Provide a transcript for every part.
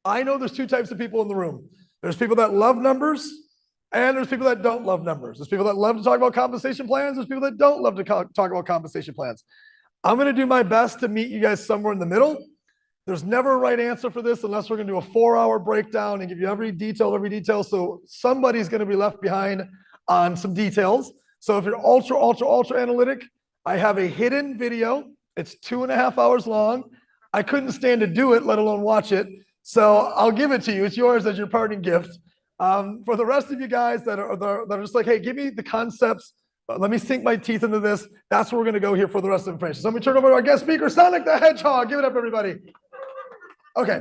I know there's two types of people in the room. There's people that love numbers, and there's people that don't love numbers. There's people that love to talk about compensation plans. There's people that don't love to talk about compensation plans. I'm going to do my best to meet you guys somewhere in the middle. There's never a right answer for this unless we're going to do a 4-hour breakdown and give you every detail. So somebody's going to be left behind on some details. So if you're ultra analytic, I have a hidden video. It's 2.5 hours long. I couldn't stand to do it, let alone watch it. So I'll give it to you. It's yours as your parting gift. For the rest of you guys that are just like, hey, give me the concepts. Let me sink my teeth into this. That's where we're going to go here for the rest of the information. So let me turn over to our guest speaker, Sonic the Hedgehog. Give it up, everybody. Okay.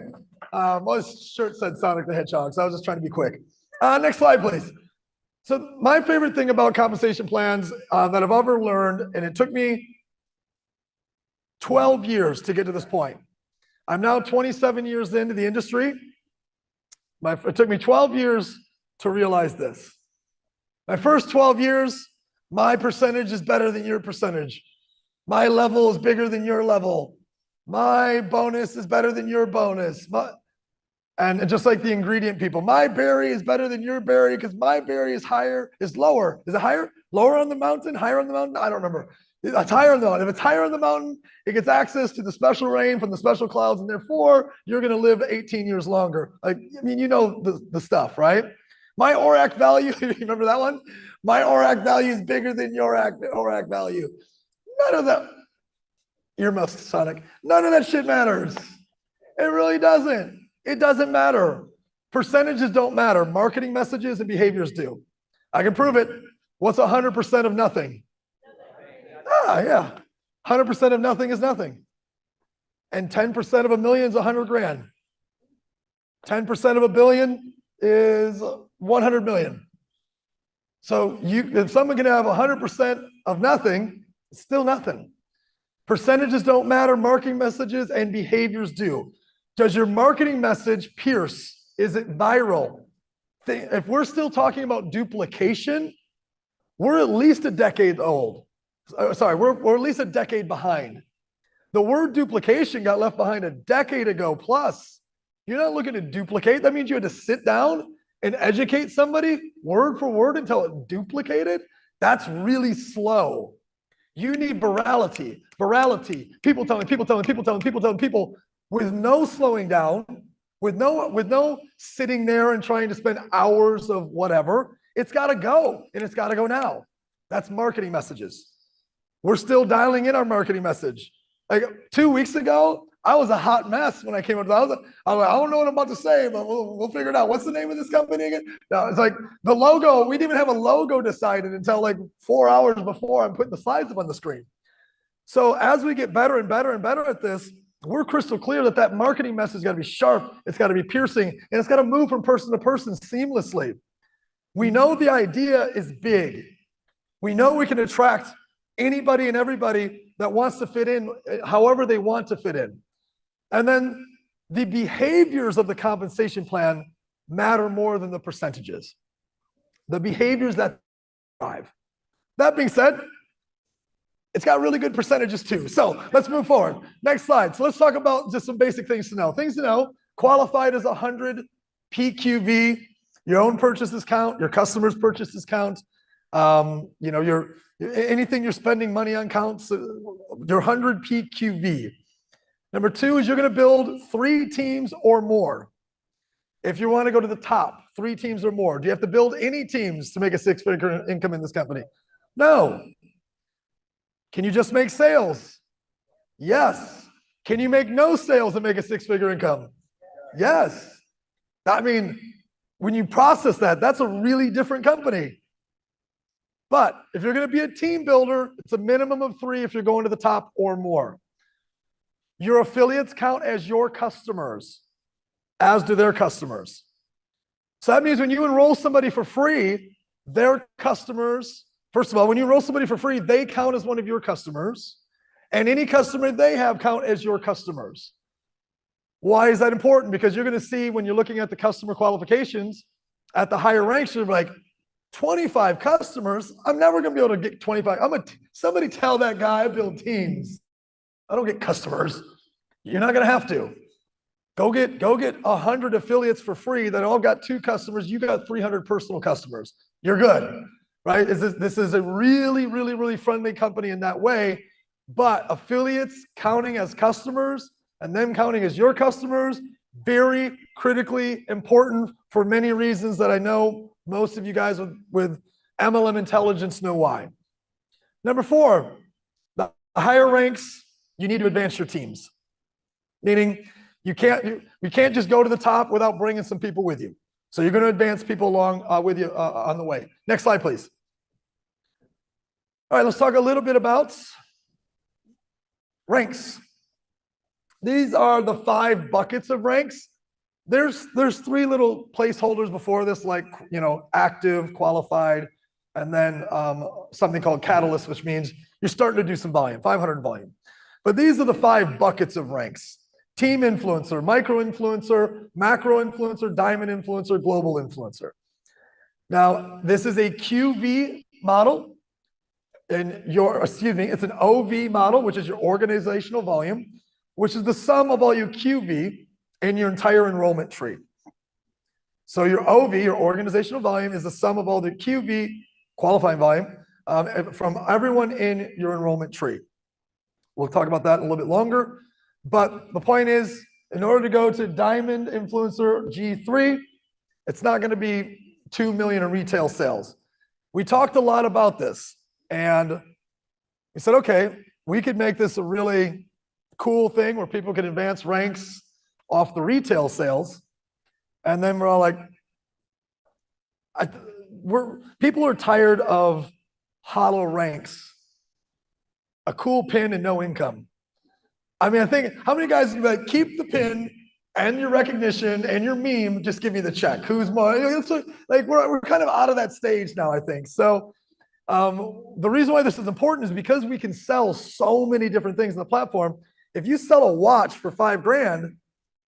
Well, his shirt said Sonic the Hedgehog, so I was just trying to be quick. Next slide, please. So my favorite thing about compensation plans that I've ever learned, and it took me 12 years to get to this point. I'm now 27 years into the industry. It took me 12 years to realize this. My first 12 years, my percentage is better than your percentage. My level is bigger than your level. My bonus is better than your bonus. And just like the ingredient people, my berry is better than your berry because my berry is lower. Is it higher? Lower on the mountain? Higher on the mountain? I don't remember. It's higher on the mountain. If it's higher on the mountain, it gets access to the special rain from the special clouds, and therefore you're going to live 18 years longer. Like, I mean, you know the stuff, right? My ORAC value, you remember that one? My ORAC value is bigger than your ORAC value. None of that, earmuffs, Sonic. None of that shit matters. It really doesn't. It doesn't matter. Percentages don't matter. Marketing messages and behaviors do. I can prove it. What's 100% of nothing? Yeah. 100% of nothing is nothing. And 10% of a million is 100 grand. 10% of a billion is 100 million. So if someone can have 100% of nothing, it's still nothing. Percentages don't matter. Marketing messages and behaviors do. Does your marketing message pierce? Is it viral? If we're still talking about duplication, we're at least a decade old. Sorry, we're at least a decade behind. The word duplication got left behind a decade ago plus. You're not looking to duplicate. That means you had to sit down and educate somebody word for word until it duplicated. That's really slow. You need virality. People telling people with no slowing down, with no sitting there and trying to spend hours of whatever. It's got to go, and it's got to go now. That's marketing messages. We're still dialing in our marketing message. Like 2 weeks ago, I was a hot mess when I came up. I was like, I don't know what I'm about to say, but we'll figure it out. What's the name of this company again? No, it's like the logo. We didn't even have a logo decided until like 4 hours before I'm putting the slides up on the screen. So as we get better and better and better at this, we're crystal clear that marketing message has got to be sharp. It's got to be piercing, and it's got to move from person to person seamlessly. We know the idea is big. We know we can attract anybody and everybody that wants to fit in however they want to fit in. And then the behaviors of the compensation plan matter more than the percentages. The behaviors that drive. That being said, it's got really good percentages too. So let's move forward. Next slide. So let's talk about just some basic things to know. Things to know, qualified as 100 PQV, your own purchases count, your customers' purchases count. Anything you're spending money on counts, your 100 PQV. Number 2 is you're going to build 3 teams or more. If you want to go to the top, 3 teams or more. Do you have to build any teams to make a 6-figure income in this company? No. Can you just make sales? Yes. Can you make no sales and make a 6-figure income? Yes. I mean, when you process that, that's a really different company. But if you're going to be a team builder, it's a minimum of 3 if you're going to the top or more. Your affiliates count as your customers, as do their customers. So that means when you enroll somebody for free, their customers, first of all, when you enroll somebody for free, they count as one of your customers, and any customer they have count as your customers. Why is that important? Because you're going to see when you're looking at the customer qualifications at the higher ranks, you're like, 25 customers, I'm never going to be able to get 25. Somebody tell that guy I build teams. I don't get customers. You're not going to have to. Go get 100 affiliates for free that all got 2 customers. You got 300 personal customers. You're good, right? This is a really, really, really friendly company in that way. But affiliates counting as customers and them counting as your customers, very critically important for many reasons that I know most of you guys with MLM intelligence know why. Number 4, the higher ranks, you need to advance your teams. Meaning you can't just go to the top without bringing some people with you. So you're going to advance people along with you on the way. Next slide, please. All right, let's talk a little bit about ranks. These are the 5 buckets of ranks. There's 3 little placeholders before this, like, you know, active, qualified, and then something called catalyst, which means you're starting to do some volume, 500 volume. But these are the 5 buckets of ranks: team influencer, micro influencer, macro influencer, diamond influencer, global influencer. Now, this is a QV model. It's an OV model, which is your organizational volume, which is the sum of all your QV in your entire enrollment tree. So your OV, your organizational volume, is the sum of all the QV, qualifying volume, from everyone in your enrollment tree. We'll talk about that a little bit longer. But the point is, in order to go to Diamond Influencer G3, it's not going to be 2 million in retail sales. We talked a lot about this, and we said, okay, we could make this a really cool thing where people can advance ranks off the retail sales. And then we're all like, people are tired of hollow ranks, a cool pin and no income. I mean, I think, how many guys would be like, keep the pin and your recognition and your meme, just give me the check. Who's more? Like, we're kind of out of that stage now, I think. So the reason why this is important is because we can sell so many different things on the platform. If you sell a watch for $5,000,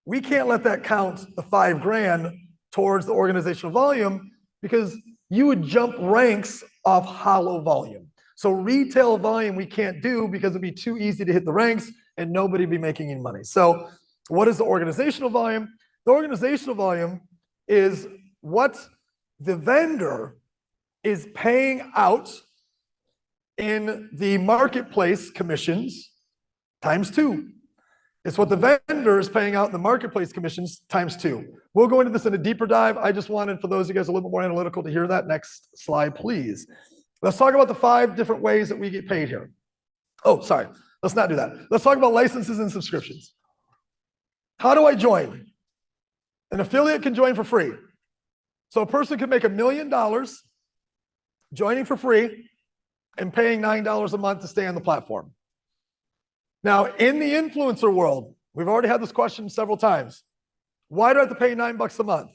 we can't let that count the $5,000 towards the organizational volume, because you would jump ranks off hollow volume. So retail volume we can't do because it'd be too easy to hit the ranks and nobody be making any money. So what is the organizational volume? The organizational volume is what the vendor is paying out in the marketplace commissions times 2. It's what the vendor is paying out in the marketplace commissions times 2. We'll go into this in a deeper dive. I just wanted, for those of you guys a little bit more analytical, to hear that. Next slide, please. Let's talk about the 5 different ways that we get paid here. Oh, sorry. Let's not do that. Let's talk about licenses and subscriptions. How do I join? An affiliate can join for free. So a person can make $1 million joining for free and paying $9 a month to stay on the platform. Now, in the influencer world, we've already had this question several times. Why do I have to pay $9 a month?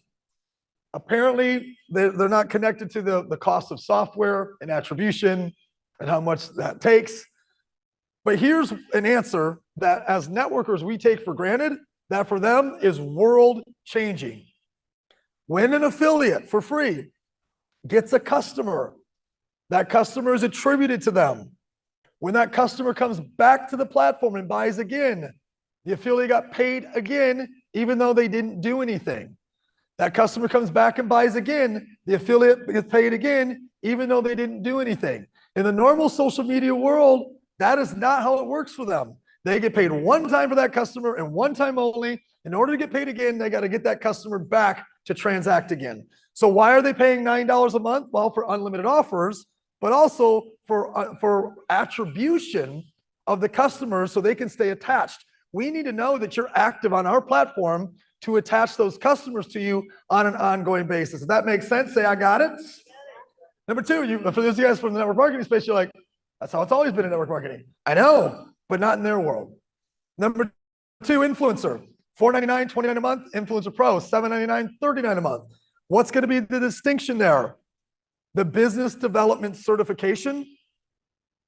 Apparently, they're not connected to the cost of software and attribution and how much that takes. But here's an answer that as networkers we take for granted, that for them is world changing. When an affiliate for free gets a customer, that customer is attributed to them. When that customer comes back to the platform and buys again, the affiliate got paid again, even though they didn't do anything. That customer comes back and buys again, the affiliate gets paid again, even though they didn't do anything. In the normal social media world, that is not how it works for them. They get paid one time for that customer and one time only. In order to get paid again, they got to get that customer back to transact again. So why are they paying $9 a month? Well, for unlimited offers, but also for attribution of the customers so they can stay attached. We need to know that you're active on our platform to attach those customers to you on an ongoing basis. If that makes sense, say, I got it. Number 2, for those of you guys from the network marketing space, you're like, that's how it's always been in network marketing. I know, but not in their world. Number 2, influencer. $4.99, $29 a month. Influencer Pro, $7.99, $39 a month. What's going to be the distinction there? The business development certification,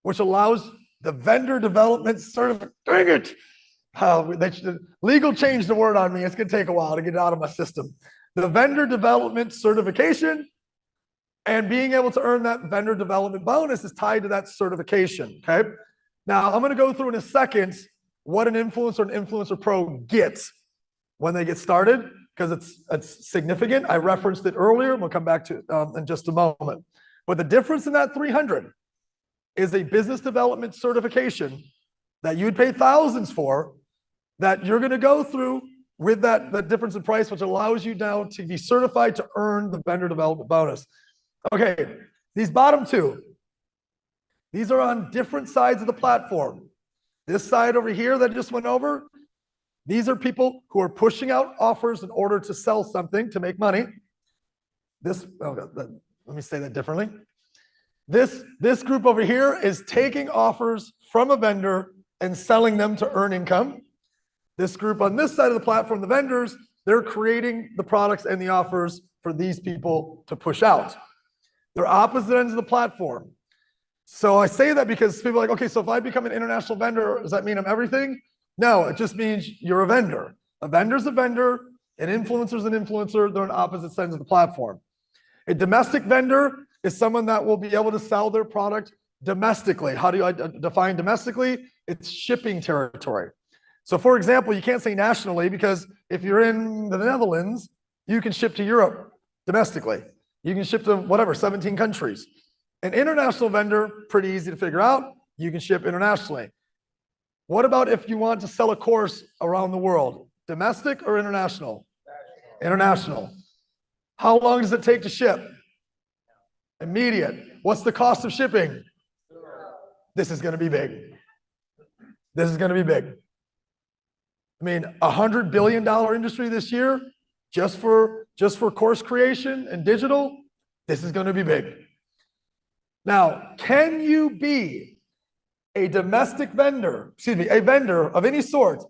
which allows the vendor development certificate. Dang it! Legal changed the word on me. It's going to take a while to get it out of my system. The vendor development certification and being able to earn that vendor development bonus is tied to that certification. Okay. Now I'm going to go through in a second what an influencer and influencer pro gets when they get started, because it's significant. I referenced it earlier, and we'll come back to it in just a moment. But the difference in that 300 is a business development certification that you'd pay thousands for, that you're going to go through with that difference in price, which allows you now to be certified to earn the vendor development bonus. Okay, these bottom two, these are on different sides of the platform. This side over here that I just went over, these are people who are pushing out offers in order to sell something to make money. Let me say that differently. This group over here is taking offers from a vendor and selling them to earn income. This group on this side of the platform, the vendors, they're creating the products and the offers for these people to push out. They're opposite ends of the platform. So I say that because people are like, okay, so if I become an international vendor, does that mean I'm everything? No, it just means you're a vendor. A vendor's a vendor, an influencer's an influencer. They're on opposite sides of the platform. A domestic vendor is someone that will be able to sell their product domestically. How do you define domestically? It's shipping territory. So for example, you can't say nationally, because if you're in the Netherlands, you can ship to Europe domestically. You can ship to whatever, 17 countries. An international vendor, pretty easy to figure out. You can ship internationally. What about if you want to sell a course around the world? Domestic or international? International. How long does it take to ship? Immediate. What's the cost of shipping? This is going to be big. This is going to be big. I mean, $100 billion industry this year, just for course creation and digital. This is going to be big. Now, can you be a domestic vendor, a vendor of any sort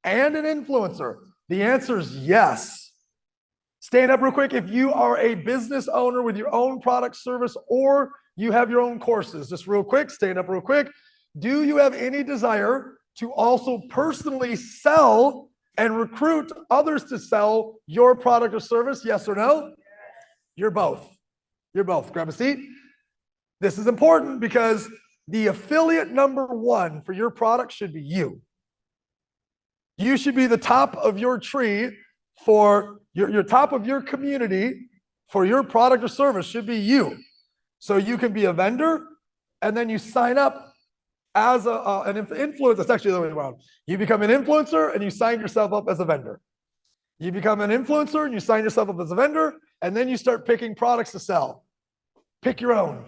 and an influencer? The answer is yes. Stand up real quick if you are a business owner with your own product, service, or you have your own courses. Just real quick, stand up real quick. Do you have any desire to also personally sell and recruit others to sell your product or service? Yes or no? You're both. You're both. Grab a seat. This is important because the affiliate number one for your product should be you. You should be the top of your tree for your top of your community for your product or service should be you. So you can be a vendor, and then you sign up as an influencer. That's actually the other way around. You become an influencer and you sign yourself up as a vendor. You become an influencer and you sign yourself up as a vendor, and then you start picking products to sell. Pick your own.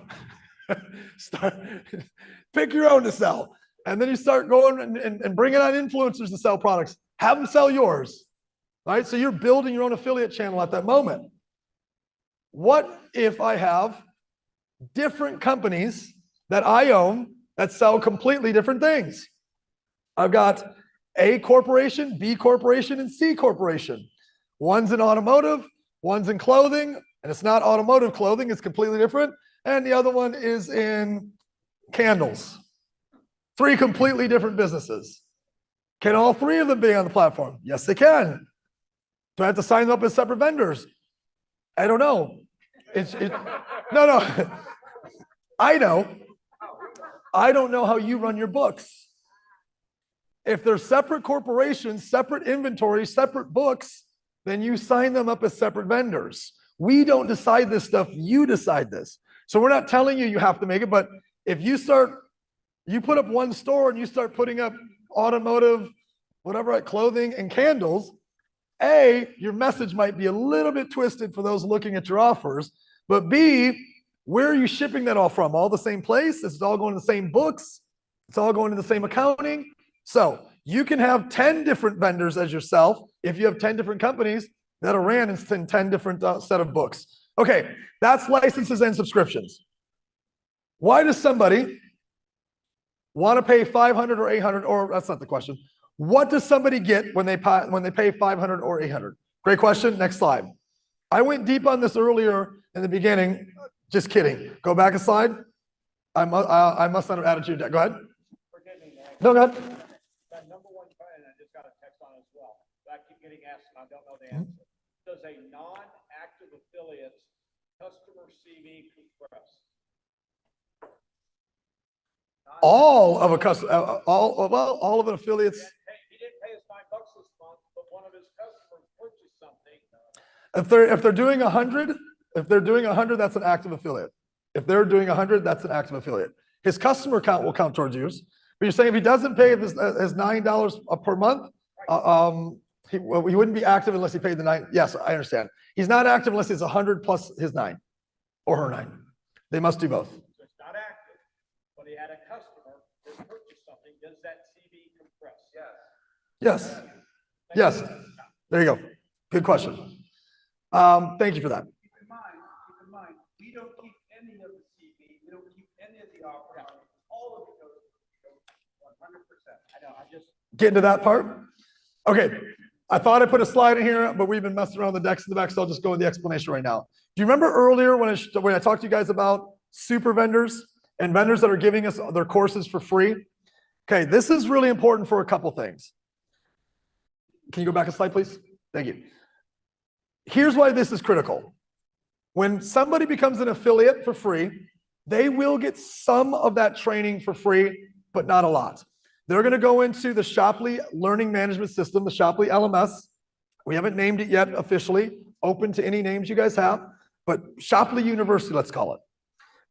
Pick your own to sell. And then you start going and bringing on influencers to sell products. Have them sell yours. Right? So you're building your own affiliate channel at that moment. What if I have different companies that I own that sell completely different things? I've got A corporation, B corporation, and C corporation. One's in automotive, one's in clothing, and it's not automotive clothing, it's completely different. And the other one is in candles. 3 completely different businesses. Can all 3 of them be on the platform? Yes, they can. Do I have to sign them up as separate vendors? I don't know. No. I know. I don't know how you run your books. If they're separate corporations, separate inventory, separate books, then you sign them up as separate vendors. We don't decide this stuff. You decide this. So we're not telling you have to make it, but if you put up one store and you start putting up automotive, whatever, like clothing and candles, A, your message might be a little bit twisted for those looking at your offers, but B, where are you shipping that all from? All the same place? It's all going to the same books? It's all going to the same accounting? So you can have 10 different vendors as yourself if you have 10 different companies that are ran in 10 different set of books. Okay, that's licenses and subscriptions. Why does somebody want to pay 500 or 800, or that's not the question. What does somebody get when they pay 500 or 800? Great question. Next slide. I went deep on this earlier in the beginning. Just kidding. Go back a slide. I must not have added to your deck. Go ahead. Forgive me, Nick. No, go ahead. That number one question, I just got a text on as well. I keep getting asked and I don't know the answer. Does a non-active affiliate's customer CV compress? All of an affiliate's. He didn't pay us $9 this month, but one of his customers If they're doing 100, that's an active affiliate. If they're doing 100, that's an active affiliate. His customer count will count towards yours. But you're saying if he doesn't pay his $9 per month, he wouldn't be active unless he paid the 9. Yes, I understand. He's not active unless it's 100 plus his 9 or her 9. They must do both. So it's not active, but he had a customer that purchased something. Does that CV compress? Yes. Yes. There you go. Good question. Thank you for that. Keep in mind, we don't keep any of the CV, we don't keep any of the offer. All of it goes 100%. I know, I just. Getting to that part? Okay. I thought I put a slide in here, but we've been messing around with the decks in the back, so I'll just go with the explanation right now. Do you remember earlier when I talked to you guys about super vendors and vendors that are giving us their courses for free? Okay, this is really important for a couple things. Can you go back a slide, please? Thank you. Here's why this is critical. When somebody becomes an affiliate for free, they will get some of that training for free, but not a lot. They're going to go into the Shopley Learning Management System, the Shopley LMS. We haven't named it yet officially, open to any names you guys have, but Shopley University, let's call it.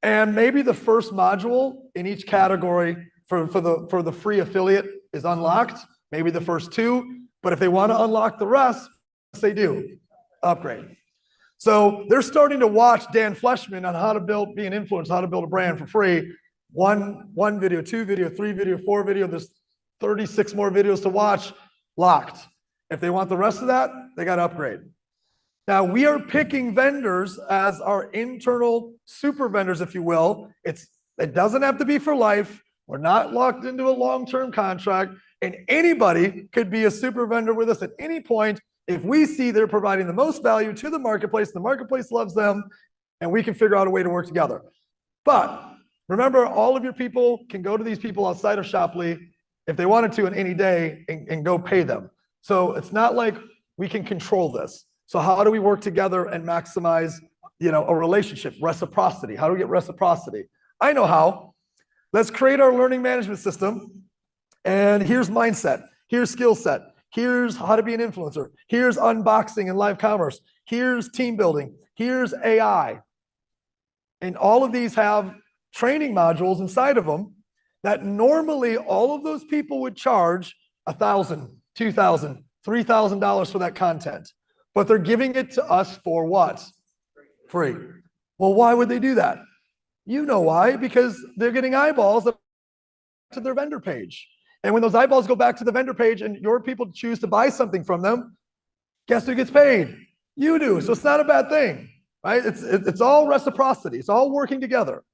And maybe the first module in each category for the free affiliate is unlocked, maybe the first 2, but if they want to unlock the rest, they do, upgrade. So they're starting to watch Dan Fleshman on how to be an influencer, how to build a brand for free. One video, 2 video, 3 video, 4 video, there's 36 more videos to watch, locked. If they want the rest of that, they got to upgrade. Now we are picking vendors as our internal super vendors, if you will. It doesn't have to be for life. We're not locked into a long-term contract, and anybody could be a super vendor with us at any point if we see they're providing the most value to the marketplace loves them, and we can figure out a way to work together. But remember, all of your people can go to these people outside of Shopley if they wanted to in any day and go pay them. So it's not like we can control this. So how do we work together and maximize, a relationship, reciprocity? How do we get reciprocity? I know how. Let's create our learning management system. And here's mindset. Here's skill set. Here's how to be an influencer. Here's unboxing and live commerce. Here's team building. Here's AI. And all of these have training modules inside of them that normally all of those people would charge $1,000, $2,000, $3,000 for that content. But they're giving it to us for what? Free. Well, why would they do that? You know why? Because they're getting eyeballs to their vendor page. And when those eyeballs go back to the vendor page and your people choose to buy something from them, guess who gets paid? You do. So it's not a bad thing, right? It's all reciprocity. It's all working together.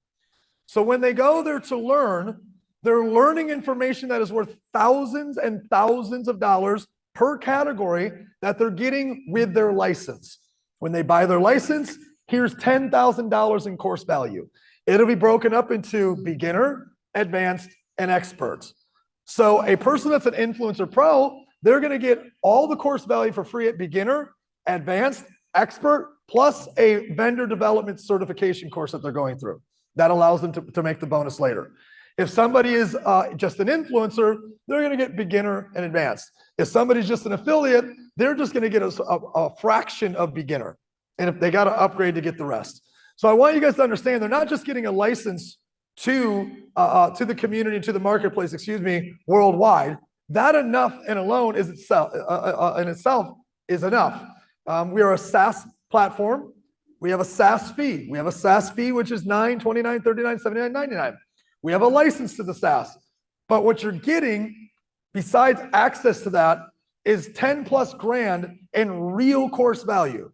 So when they go there to learn, they're learning information that is worth thousands and thousands of dollars per category that they're getting with their license. When they buy their license, here's $10,000 in course value. It'll be broken up into beginner, advanced, and expert. So a person that's an influencer pro, they're going to get all the course value for free at beginner, advanced, expert, plus a vendor development certification course that they're going through. That allows them to make the bonus later. If somebody is just an influencer, they're going to get beginner and advanced. If somebody's just an affiliate, they're just going to get a fraction of beginner. And if they got to upgrade to get the rest. So I want you guys to understand, they're not just getting a license to the community, to the marketplace, worldwide. That enough and alone is itself is enough. We are a SaaS platform. We have a SaaS fee. We have a SaaS fee, which is $9, $29, $39, $79, $99. We have a license to the SaaS. But what you're getting, besides access to that, is 10 plus grand in real course value.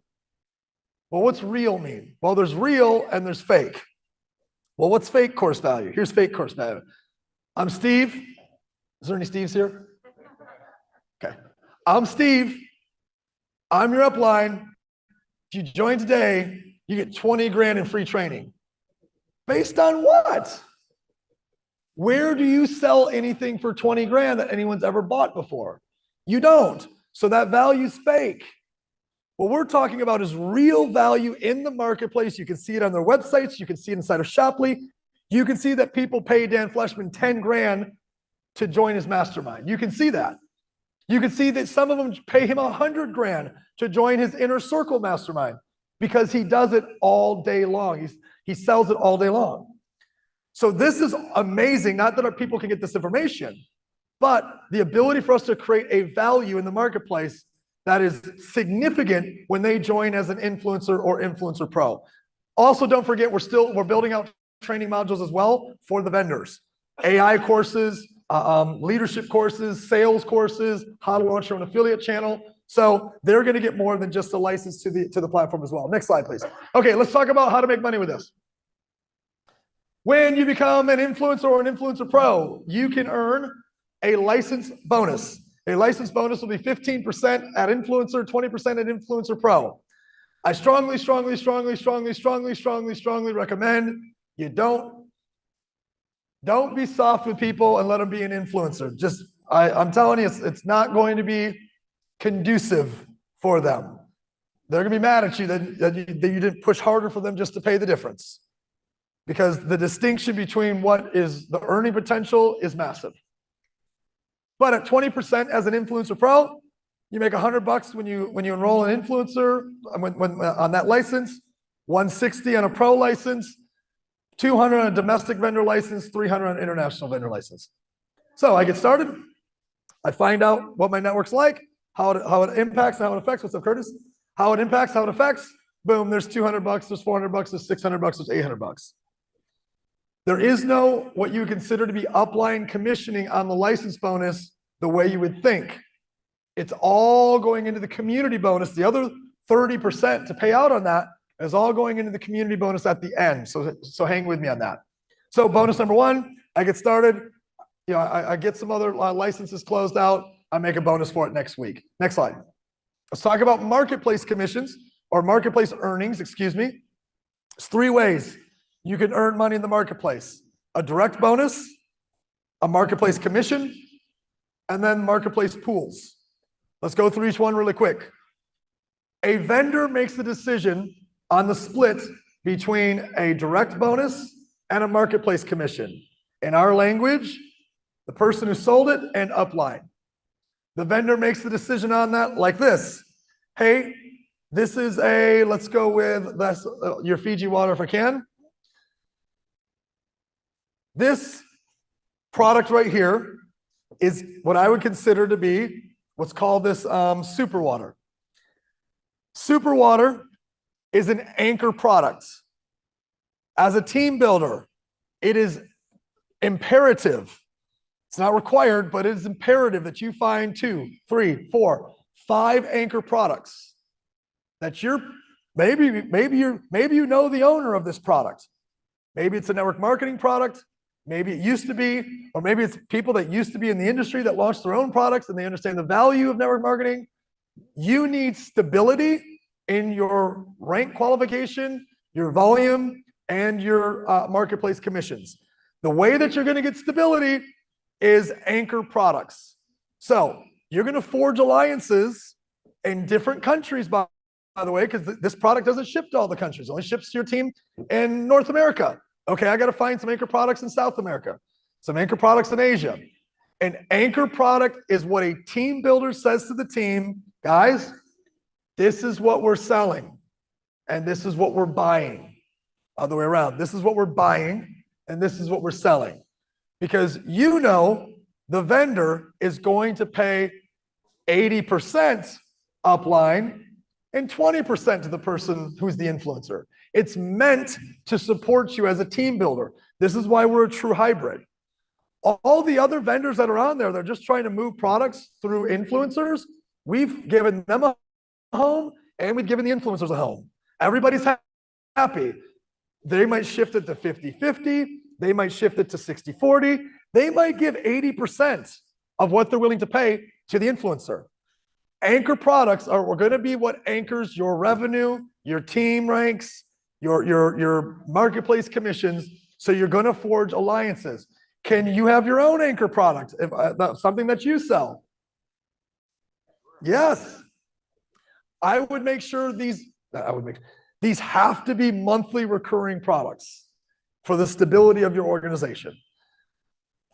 Well, what's real mean? Well, there's real and there's fake. Well, what's fake course value? Here's fake course value. I'm Steve. Is there any Steves here? Okay. I'm Steve. I'm your upline. If you join today, you get 20 grand in free training. Based on what? Where do you sell anything for 20 grand that anyone's ever bought before? You don't. So that value's fake. What we're talking about is real value in the marketplace. You can see it on their websites. You can see it inside of Shopley. You can see that people pay Dan Fleshman 10 grand to join his mastermind. You can see that. You can see that some of them pay him 100 grand to join his inner circle mastermind because he does it all day long. He sells it all day long. So this is amazing. Not that our people can get this information, but the ability for us to create a value in the marketplace that is significant when they join as an influencer or influencer pro. Also, don't forget, we're building out training modules as well for the vendors. AI courses, leadership courses, sales courses, how to launch your own affiliate channel. So they're going to get more than just a license to the platform as well. Next slide, please. Okay, let's talk about how to make money with this. When you become an influencer or an influencer pro, you can earn a license bonus. A license bonus will be 15% at influencer, 20% at influencer pro. I strongly recommend you don't be soft with people and let them be an influencer. I'm telling you, it's not going to be conducive for them. They're going to be mad at you that you didn't push harder for them just to pay the difference. Because the distinction between what is the earning potential is massive. But at 20% as an influencer pro, you make $100 when you enroll an influencer on that license, 160 on a pro license, 200 on a domestic vendor license, 300 on an international vendor license. So I get started. I find out what my network's like, how it impacts, and how it affects. What's up, Curtis? How it impacts, how it affects. Boom, there's $200, there's $400, there's $600, there's $800. There is no what you would consider to be upline commissioning on the license bonus the way you would think. It's all going into the community bonus. The other 30% to pay out on that is all going into the community bonus at the end. So hang with me on that. So bonus number one, I get started. I get some other licenses closed out. I make a bonus for it next week. Next slide. Let's talk about marketplace commissions or marketplace earnings, excuse me. There's three ways you can earn money in the marketplace: a direct bonus, a marketplace commission, and then marketplace pools. Let's go through each one really quick. A vendor makes the decision on the split between a direct bonus and a marketplace commission. In our language, the person who sold it and upline. The vendor makes the decision on that like this. Hey, this is let's go with your Fiji water if I can. This product right here is what I would consider to be what's called this super water. Super water is an anchor product. As a team builder, it is imperative. It's not required, but it is imperative that you find 2, 3, 4, 5 anchor products that maybe you know the owner of this product. Maybe it's a network marketing product. Maybe it used to be, or maybe it's people that used to be in the industry that launched their own products and they understand the value of network marketing. You need stability in your rank qualification, your volume, and your marketplace commissions. The way that you're going to get stability is anchor products. So you're going to forge alliances in different countries, by the way, because this product doesn't ship to all the countries. It only ships to your team in North America. Okay, I got to find some anchor products in South America, some anchor products in Asia. An anchor product is what a team builder says to the team, guys, this is what we're selling and this is what we're buying. Other way around, this is what we're buying and this is what we're selling. Because the vendor is going to pay 80% upline and 20% to the person who's the influencer. It's meant to support you as a team builder. This is why we're a true hybrid. All the other vendors that are on there, they're just trying to move products through influencers. We've given them a home and we've given the influencers a home. Everybody's happy. They might shift it to 50-50. They might shift it to 60-40. They might give 80% of what they're willing to pay to the influencer. Anchor products are going to be what anchors your revenue, your team ranks, your marketplace commissions. So you're going to forge alliances. Can you have your own anchor product? If that's something that you sell? Yes. I would make sure these have to be monthly recurring products for the stability of your organization.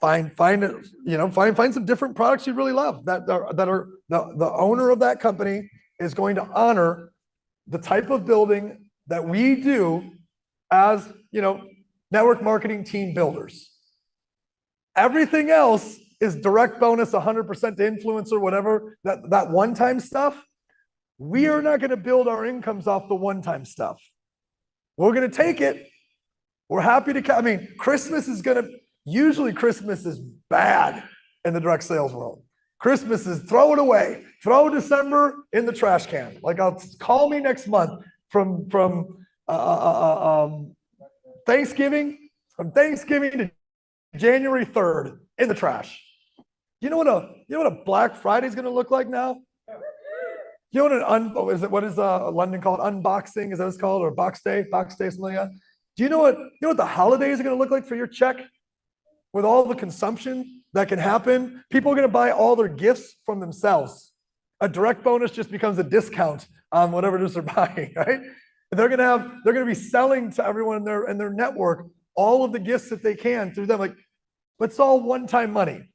find some different products you really love that are the owner of that company is going to honor the type of building that we do as, network marketing team builders. Everything else is direct bonus, 100% to influencer, whatever, that one-time stuff. We are not going to build our incomes off the one-time stuff. We're going to take it. We're happy to, usually Christmas is bad in the direct sales world. Christmas is throw it away. Throw December in the trash can. Like, call me next month from Thanksgiving to January 3rd in the trash. You know what a Black Friday is going to look like now? You know what is London called? Unboxing, is that what it's called? Or Box Day, something like that? Do you know what the holidays are going to look like for your check? With all the consumption that can happen, people are going to buy all their gifts from themselves. A direct bonus just becomes a discount on whatever it is they're buying, right? They're going to be selling to everyone in their network all of the gifts that they can through them. Like, but it's all one-time money.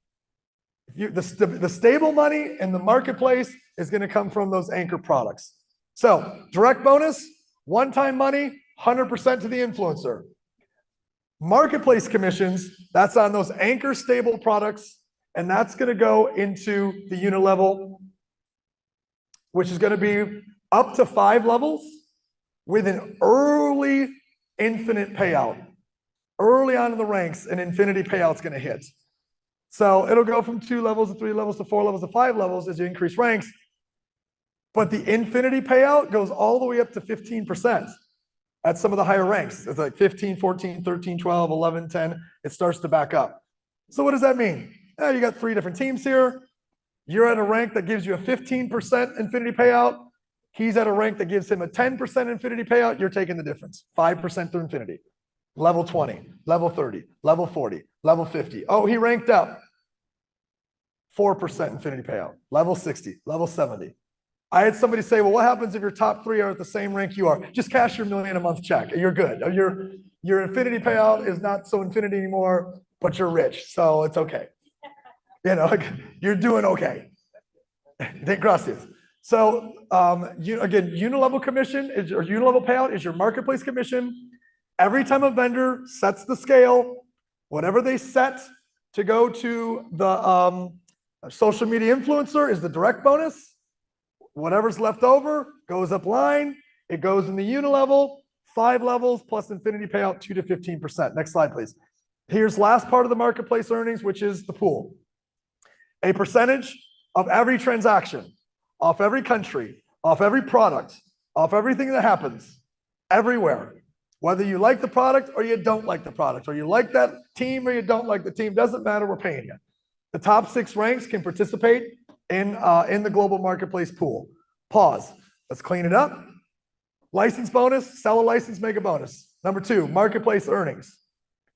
The stable money in the marketplace is going to come from those anchor products. So direct bonus, one-time money, 100% to the influencer. Marketplace commissions, that's on those anchor stable products, and that's going to go into the unit level, which is going to be up to 5 levels with an early infinite payout. Early on in the ranks, an infinity payout's going to hit. So it'll go from 2 levels to 3 levels to 4 levels to 5 levels as you increase ranks. But the infinity payout goes all the way up to 15% at some of the higher ranks. It's like 15, 14, 13, 12, 11, 10. It starts to back up. So what does that mean? You got 3 different teams here. You're at a rank that gives you a 15% infinity payout. He's at a rank that gives him a 10% infinity payout. You're taking the difference, 5% through infinity. Level 20, level 30, level 40, level 50. Oh, he ranked up. 4% infinity payout. Level 60, level 70. I had somebody say, well, what happens if your top 3 are at the same rank you are? Just cash your $1 million a month check. You're good. Your infinity payout is not so infinity anymore, but you're rich. So it's okay. You're doing okay. Thank gracias. So again, unilevel commission or unilevel payout is your marketplace commission. Every time a vendor sets the scale, whatever they set to go to the social media influencer is the direct bonus. Whatever's left over goes up line. It goes in the unilevel, 5 levels plus infinity payout, 2 to 15%. Next slide, please. Here's last part of the marketplace earnings, which is the pool. A percentage of every transaction, off every country, off every product, off everything that happens, everywhere. Whether you like the product or you don't like the product, or you like that team or you don't like the team, doesn't matter, we're paying you. The top 6 ranks can participate in the global marketplace pool. Pause. Let's clean it up. License bonus, sell a license, make a bonus. Number 2, marketplace earnings.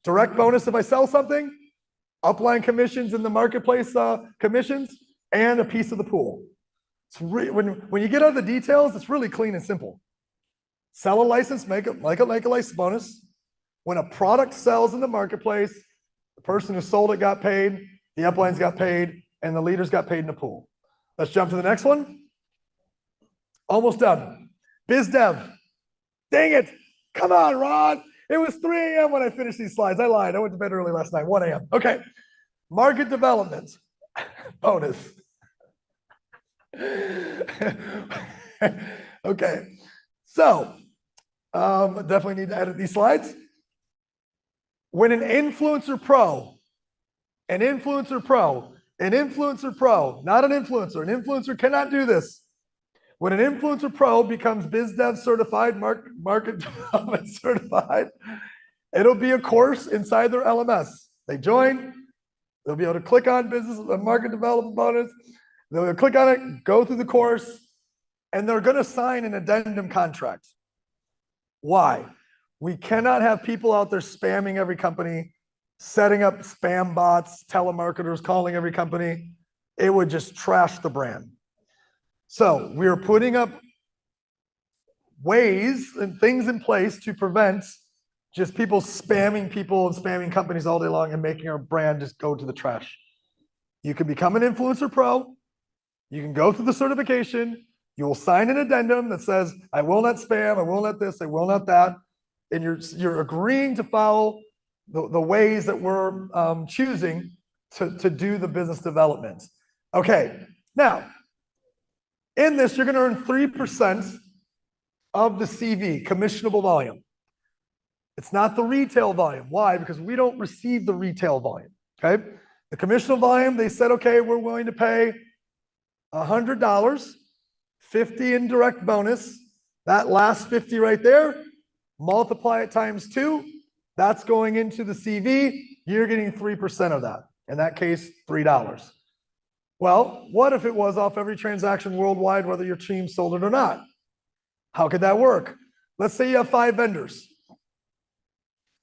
Direct bonus if I sell something, upline commissions in the marketplace commissions, and a piece of the pool. When you get out the details, it's really clean and simple. Sell a license, make a license bonus. When a product sells in the marketplace, the person who sold it got paid, the uplines got paid, and the leaders got paid in the pool. Let's jump to the next one. Almost done. Biz dev. Dang it. Come on, Ron. It was 3 a.m. when I finished these slides. I lied. I went to bed early last night, 1 a.m. Okay. Market development. Bonus. Okay. So, definitely need to edit these slides. When an influencer pro, not an influencer cannot do this. When an influencer pro becomes biz dev certified, market development certified, it'll be a course inside their LMS. They join, they'll be able to click on business market development bonus. They'll click on it, go through the course, and they're going to sign an addendum contract. Why? We cannot have people out there spamming every company, setting up spam bots, telemarketers calling every company. It would just trash the brand. So we are putting up ways and things in place to prevent just people spamming people and spamming companies all day long and making our brand just go to the trash. You can become an influencer pro. You can go through the certification. You will sign an addendum that says, I will not spam, I will not this, I will not that. And you're agreeing to follow the ways that we're choosing to do the business development. Okay, now, in this, you're going to earn 3% of the CV, commissionable volume. It's not the retail volume. Why? Because we don't receive the retail volume, okay? The commissionable volume, they said, okay, we're willing to pay $100, 50 in direct bonus. That last 50 right there, multiply it times 2. That's going into the CV. You're getting 3% of that. In that case, $3. Well, what if it was off every transaction worldwide, whether your team sold it or not? How could that work? Let's say you have 5 vendors.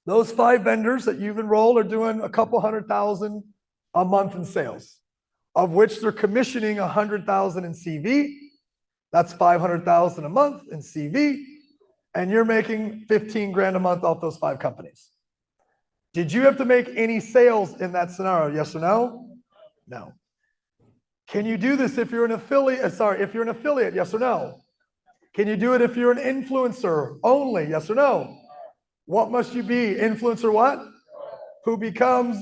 Those 5 vendors that you've enrolled are doing a couple $100,000 a month in sales, of which they're commissioning $100,000 in CV. That's $500,000 a month in CV, and you're making 15 grand a month off those 5 companies. Did you have to make any sales in that scenario? Yes or no? No. Can you do this if you're an affiliate? If you're an affiliate, yes or no? Can you do it if you're an influencer only? Yes or no? What must you be? Influencer what? Who becomes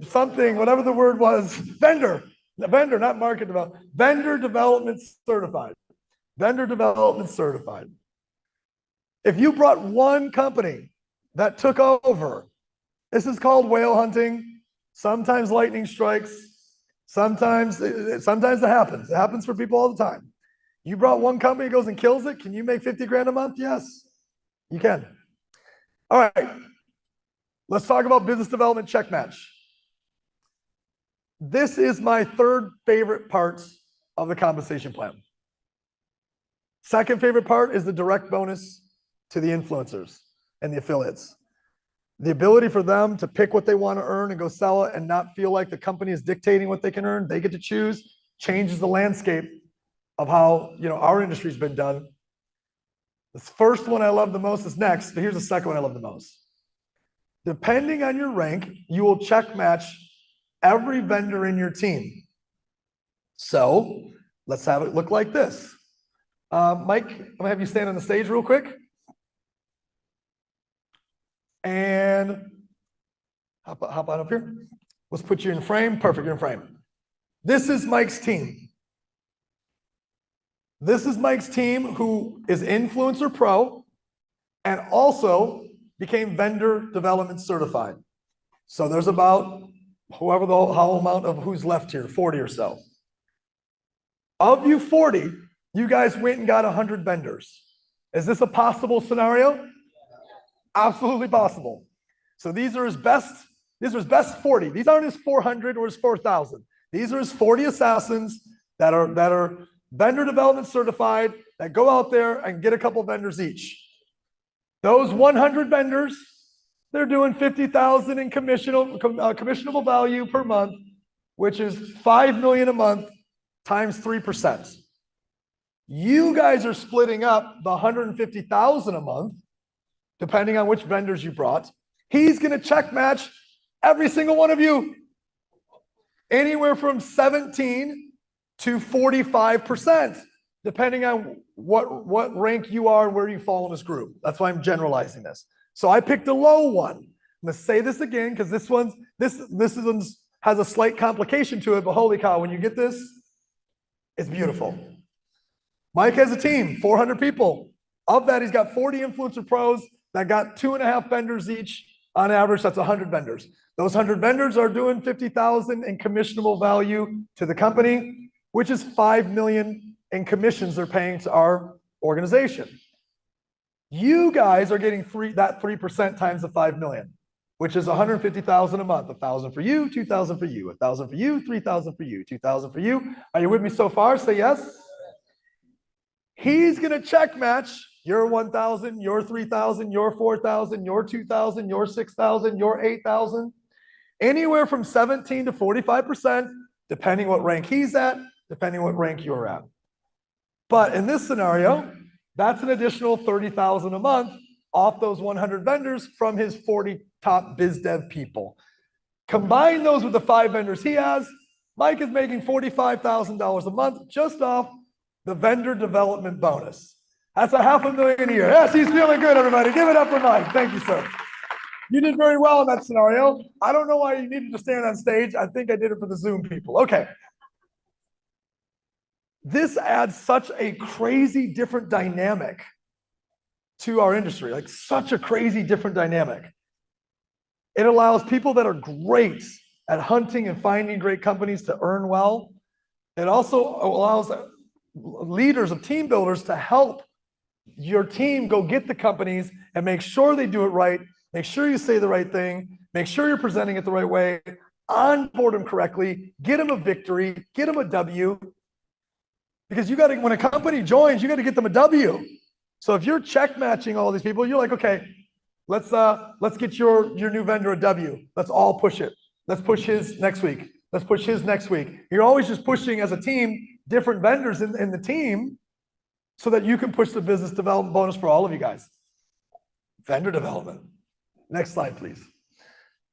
something, whatever the word was, vendor, not market development, vendor development certified. Vendor development certified. If you brought one company that took over, this is called whale hunting. Sometimes lightning strikes. Sometimes it happens. It happens for people all the time. You brought one company, goes and kills it. Can you make 50 grand a month? Yes, you can. All right. Let's talk about business development check match. This is my 3rd favorite part of the compensation plan. 2nd favorite part is the direct bonus to the influencers and the affiliates. The ability for them to pick what they want to earn and go sell it and not feel like the company is dictating what they can earn. They get to choose, changes the landscape of how, our industry's been done. This first one I love the most is next, but here's the second one I love the most. Depending on your rank, you will check match every vendor in your team. So let's have it look like this. Mike, I'm gonna have you stand on the stage real quick. And hop on up here. Let's put you in frame. Perfect, you're in frame. This is Mike's team. This is Mike's team, who is Influencer Pro and also became vendor development certified. So there's about how amount of who's left here, 40 or so. Of you 40, you guys went and got 100 vendors. Is this a possible scenario? Absolutely possible. So these are his best 40. These aren't his 400 or his 4,000. These are his 40 assassins that are vendor development certified, that go out there and get a couple vendors each. Those 100 vendors, they're doing 50,000 in commissionable value per month, which is 5 million a month times 3%. You guys are splitting up the 150,000 a month, depending on which vendors you brought. He's going to check match every single one of you, anywhere from 17 to 45%, depending on what rank you are and where you fall in this group. That's why I'm generalizing this. So I picked a low one. I'm going to say this again because this one has a slight complication to it, but holy cow, when you get this, it's beautiful. Mike has a team, 400 people. Of that, he's got 40 influencer pros that got 2.5 vendors each. On average, that's 100 vendors. Those 100 vendors are doing 50,000 in commissionable value to the company, which is 5 million in commissions they're paying to our organization. You guys are getting that 3% times the 5 million, which is 150,000 a month. 1,000 for you, 2,000 for you, 1,000 for you, 3,000 for you, 2,000 for you. Are you with me so far? Say yes. He's going to check match your 1,000, your 3,000, your 4,000, your 2,000, your 6,000, your 8,000, anywhere from 17 to 45%, depending what rank he's at, depending what rank you're at. But in this scenario, that's an additional 30,000 a month off those 100 vendors from his 40 top biz dev people. Combine those with the 5 vendors he has, Mike is making $45,000 a month just off the vendor development bonus. That's $500,000 a year. Yes, he's feeling good, everybody. Give it up for Mike. Thank you, sir. You did very well in that scenario. I don't know why you needed to stand on stage. I think I did it for the Zoom people. Okay. This adds such a crazy different dynamic to our industry, like such a crazy different dynamic. It allows people that are great at hunting and finding great companies to earn well. It also allows leaders of team builders to help your team go get the companies and make sure they do it right, make sure you say the right thing, make sure you're presenting it the right way, onboard them correctly, get them a victory, get them a W. Because you got to, when a company joins, you got to get them a W. So if you're check matching all these people, you're like, okay, let's get your new vendor a W. Let's all push it. Let's push his next week. Let's push his next week. You're always just pushing as a team, different vendors in the team so that you can push the business development bonus for all of you guys. Vendor development. Next slide, please.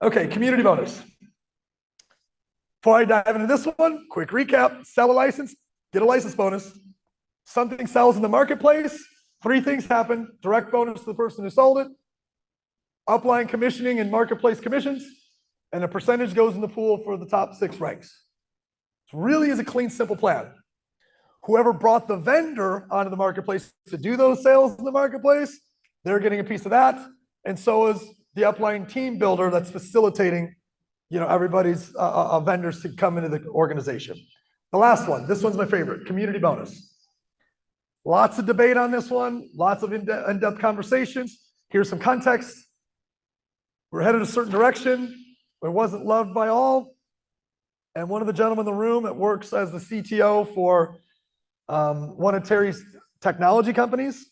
Okay, community bonus. Before I dive into this one, quick recap. Sell a license, get a license bonus. Something sells in the marketplace, 3 things happen. Direct bonus to the person who sold it, upline commissioning and marketplace commissions, and a percentage goes in the pool for the top 6 ranks. It really is a clean, simple plan. Whoever brought the vendor onto the marketplace to do those sales in the marketplace, they're getting a piece of that. And so is the upline team builder that's facilitating, everybody's vendors to come into the organization. The last one, this one's my favorite, community bonus. Lots of debate on this one, lots of in-depth conversations. Here's some context. We're headed a certain direction. It wasn't loved by all. And one of the gentlemen in the room that works as the CTO for one of Terry's technology companies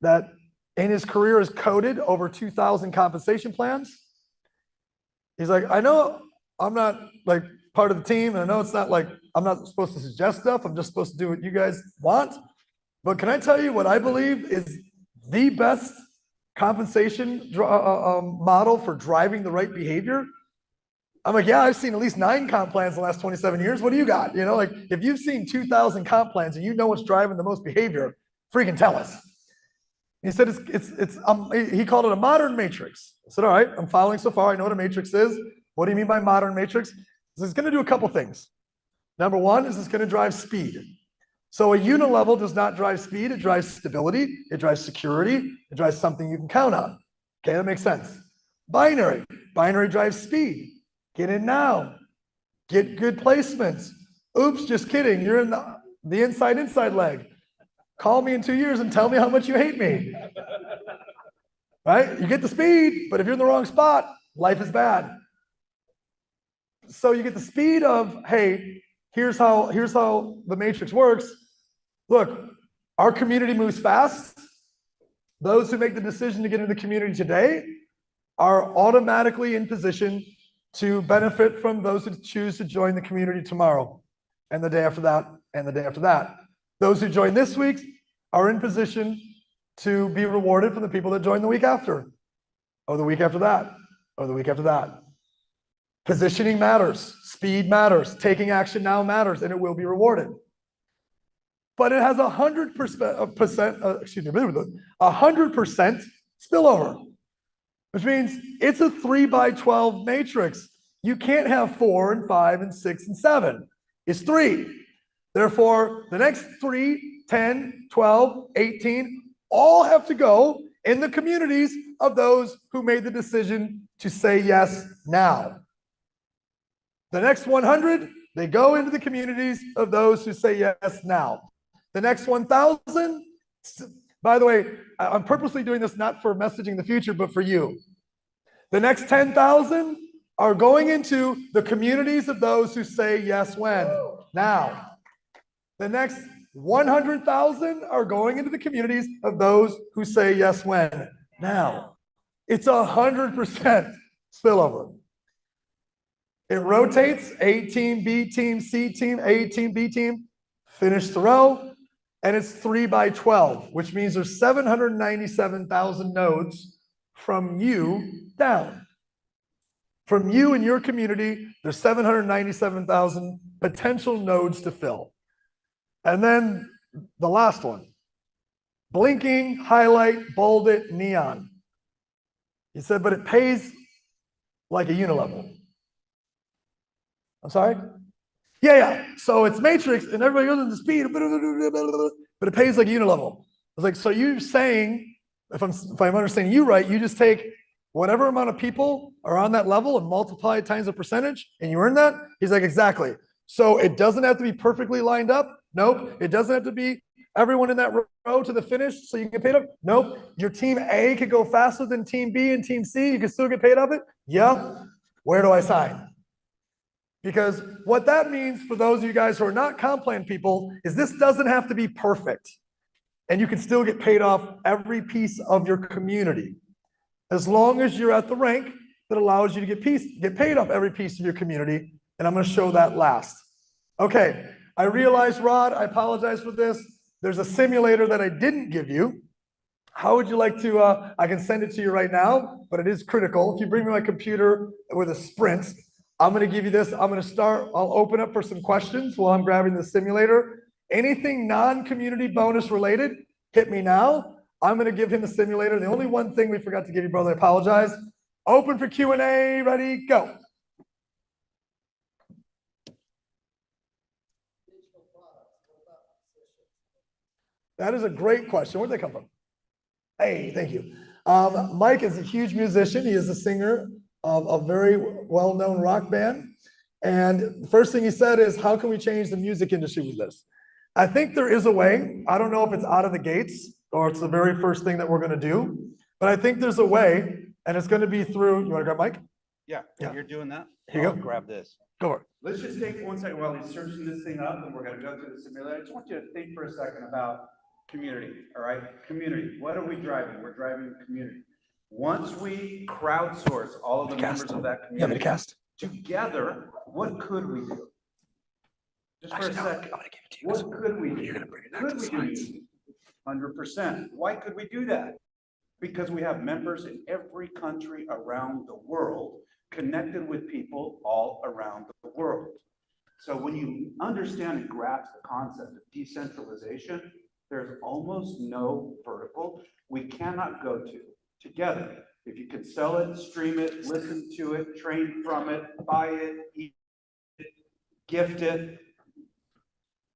that in his career has coded over 2,000 compensation plans. He's like, I know I'm not like part of the team, and I know it's not like I'm not supposed to suggest stuff. I'm just supposed to do what you guys want. But can I tell you what I believe is the best compensation model for driving the right behavior? I'm like, yeah, I've seen at least 9 comp plans in the last 27 years. What do you got? Like if you've seen 2,000 comp plans and you know what's driving the most behavior, freaking tell us. He said he called it a modern matrix. I said, all right, I'm following so far. I know what a matrix is. What do you mean by modern matrix? It's going to do a couple things. Number one is it's going to drive speed. So a unilevel does not drive speed. It drives stability. It drives security. It drives something you can count on. Okay, that makes sense. Binary drives speed. Get in now. Get good placements. Oops, just kidding. You're in the inside leg. Call me in 2 years and tell me how much you hate me. Right? You get the speed, but if you're in the wrong spot, life is bad. So you get the speed of, hey, here's how the matrix works. Look, our community moves fast. Those who make the decision to get into the community today are automatically in position to benefit from those who choose to join the community tomorrow and the day after that and the day after that. Those who join this week are in position to be rewarded from the people that join the week after, or the week after that, or the week after that. Positioning matters, speed matters, taking action now matters, and it will be rewarded. But it has 100% spillover, which means it's a 3x12 matrix. You can't have 4 and 5 and 6 and 7. It's 3. Therefore, the next 3, 10, 12, 18, all have to go in the communities of those who made the decision to say yes now. The next 100, they go into the communities of those who say yes now. The next 1,000, by the way, I'm purposely doing this not for messaging in the future, but for you. The next 10,000 are going into the communities of those who say yes when? Now. The next 100,000 are going into the communities of those who say yes when? Now. It's 100% spillover. It rotates, A team, B team, C team, A team, B team, finish the row. and it's 3 by 12, which means there's 797,000 nodes from you down. From you and your community, there's 797,000 potential nodes to fill. And then the last one, blinking, highlight, bold it, neon. He said, but it pays like a unilevel. I'm sorry? Yeah. So it's matrix and everybody goes into speed, but it pays like a unilevel. I was like, so you're saying, if I'm understanding you right, you just take whatever amount of people are on that level and multiply it times a percentage and you earn that? He's like, exactly. So it doesn't have to be perfectly lined up. Nope. It doesn't have to be everyone in that row to the finish so you can get paid up. Nope. Your team A could go faster than team B and team C. You can still get paid off it. Yeah. Where do I sign? Because what that means for those of you guys who are not comp plan people is this doesn't have to be perfect. And you can still get paid off every piece of your community. As long as you're at the rank that allows you to get paid off every piece of your community. And I'm going to show that last. Okay, I realize, Rod, I apologize for this. There's a simulator that I didn't give you. How would you like to, I can send it to you right now, but it is critical. If you bring me my computer with a Sprint, I'm going to give you this. I'm going to start. I'll open up for some questions while I'm grabbing the simulator. Anything non-community bonus related, hit me now. I'm going to give him the simulator. The only one thing we forgot to give you, brother, I apologize. Open for Q&A. Ready? Go. That is a great question. Where'd they come from? Hey, thank you. Mike is a huge musician. He is a singer of a very well-known rock band. And the first thing he said is, how can we change the music industry with this? I think there is a way. I don't know if it's out of the gates or it's the very first thing that we're going to do, but I think there's a way, and it's going to be through, you want to grab Mike? Yeah, you're doing that. Here you I'll go. grab this. Go for it. Let's just take 1 second while he's searching this thing up, and we're gonna go through the simulator. I just want you to think for a second about community, all right? Community, what are we driving? We're driving community. Once we crowdsource all of the members of that You want me to community cast? together, what could we do? Just for a Actually, no, I'm second, going to give it to you. what could we do? You're going to bring it back Could to the we do slides. 100%. Why could we do that? Because we have members in every country around the world connected with people all around the world. So when you understand and grasp the concept of decentralization, there's almost no vertical we cannot go to together. If you can sell it, stream it, listen to it, train from it, buy it, eat it, gift it,